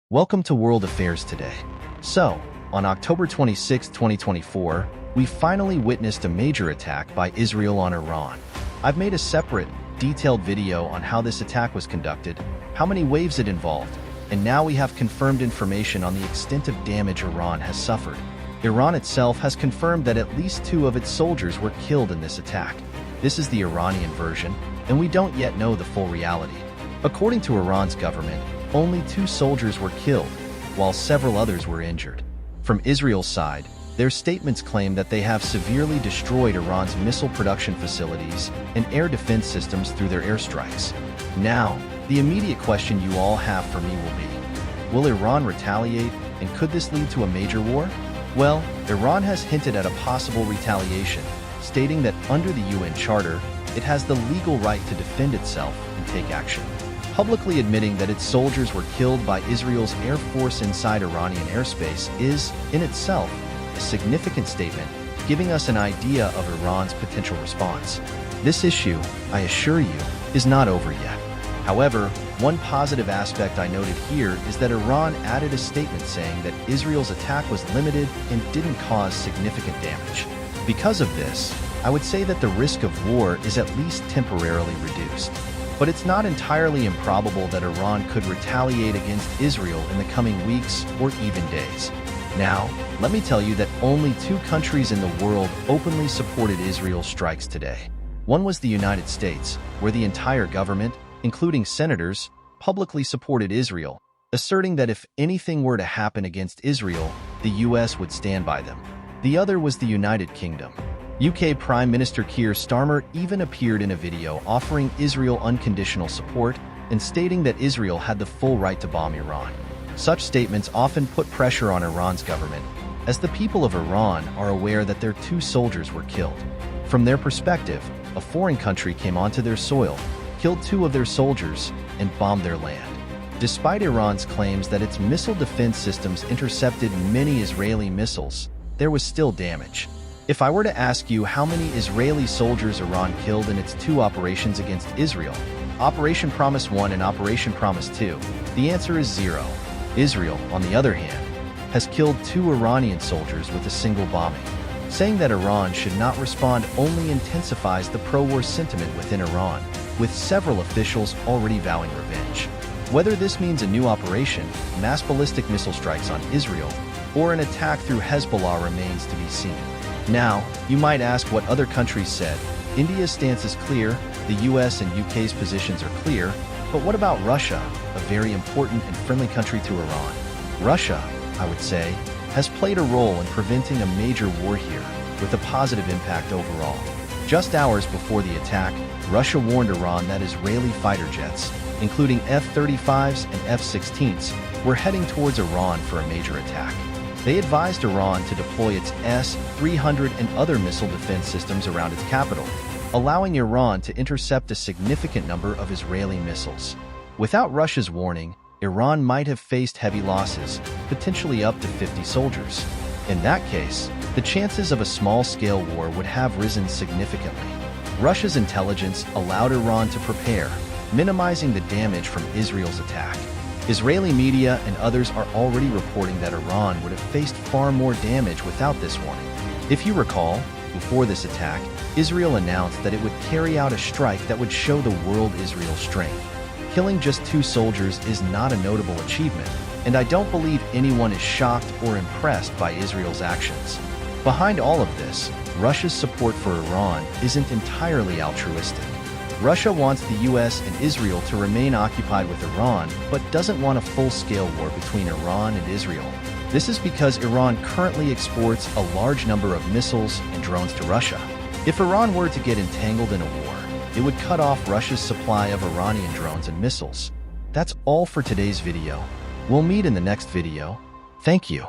Welcome to World Affairs Today. So, on October 26, 2024, we finally witnessed a major attack by Israel on Iran. I've made a separate, detailed video on how this attack was conducted, how many waves it involved, and now we have confirmed information on the extent of damage Iran has suffered. Iran itself has confirmed that at least 2 of its soldiers were killed in this attack. This is the Irani Inversion, and we don't yet know the full reality. According to Iran's government, only 2 soldiers were killed, while several others were injured. From Israel's side, their statements claim that they have severely destroyed Iran's missile production facilities and air defense systems through their airstrikes. Now, the immediate question you all have for me will be, will Iran retaliate, and could this lead to a major war? Well, Iran has hinted at a possible retaliation, stating that under the UN Charter, it has the legal right to defend itself and take action. Publicly admitting that its soldiers were killed by Israel's air force inside Iranian airspace is, in itself, a significant statement, giving us an idea of Iran's potential response. This issue, I assure you, is not over yet. However, one positive aspect I noted here is that Iran added a statement saying that Israel's attack was limited and didn't cause significant damage. Because of this, I would say that the risk of war is at least temporarily reduced. But it's not entirely improbable that Iran could retaliate against Israel in the coming weeks or even days. Now, let me tell you that only 2 countries in the world openly supported Israel's strikes today. One was the United States, where the entire government, including senators, publicly supported Israel, asserting that if anything were to happen against Israel, the US would stand by them. The other was the United Kingdom. UK Prime Minister Keir Starmer even appeared in a video offering Israel unconditional support and stating that Israel had the full right to bomb Iran. Such statements often put pressure on Iran's government, as the people of Iran are aware that their 2 soldiers were killed. From their perspective, a foreign country came onto their soil, killed 2 of their soldiers, and bombed their land. Despite Iran's claims that its missile defense systems intercepted many Israeli missiles, there was still damage. If I were to ask you how many Israeli soldiers Iran killed in its 2 operations against Israel, Operation Promise 1 and Operation Promise 2, the answer is 0. Israel, on the other hand, has killed 2 Iranian soldiers with a single bombing. Saying that Iran should not respond only intensifies the pro-war sentiment within Iran, with several officials already vowing revenge. Whether this means a new operation, mass ballistic missile strikes on Israel, or an attack through Hezbollah remains to be seen. Now, you might ask what other countries said. India's stance is clear, the US and UK's positions are clear, but what about Russia, a very important and friendly country to Iran? Russia, I would say, has played a role in preventing a major war here, with a positive impact overall. Just hours before the attack, Russia warned Iran that Israeli fighter jets, including F-35s and F-16s, were heading towards Iran for a major attack. They advised Iran to deploy its S-300 and other missile defense systems around its capital, allowing Iran to intercept a significant number of Israeli missiles. Without Russia's warning, Iran might have faced heavy losses, potentially up to 50 soldiers. In that case, the chances of a small-scale war would have risen significantly. Russia's intelligence allowed Iran to prepare, minimizing the damage from Israel's attack. Israeli media and others are already reporting that Iran would have faced far more damage without this warning. If you recall, before this attack, Israel announced that it would carry out a strike that would show the world Israel's strength. Killing just 2 soldiers is not a notable achievement, and I don't believe anyone is shocked or impressed by Israel's actions. Behind all of this, Russia's support for Iran isn't entirely altruistic. Russia wants the US and Israel to remain occupied with Iran, but doesn't want a full-scale war between Iran and Israel. This is because Iran currently exports a large number of missiles and drones to Russia. If Iran were to get entangled in a war, it would cut off Russia's supply of Iranian drones and missiles. That's all for today's video. We'll meet in the next video. Thank you.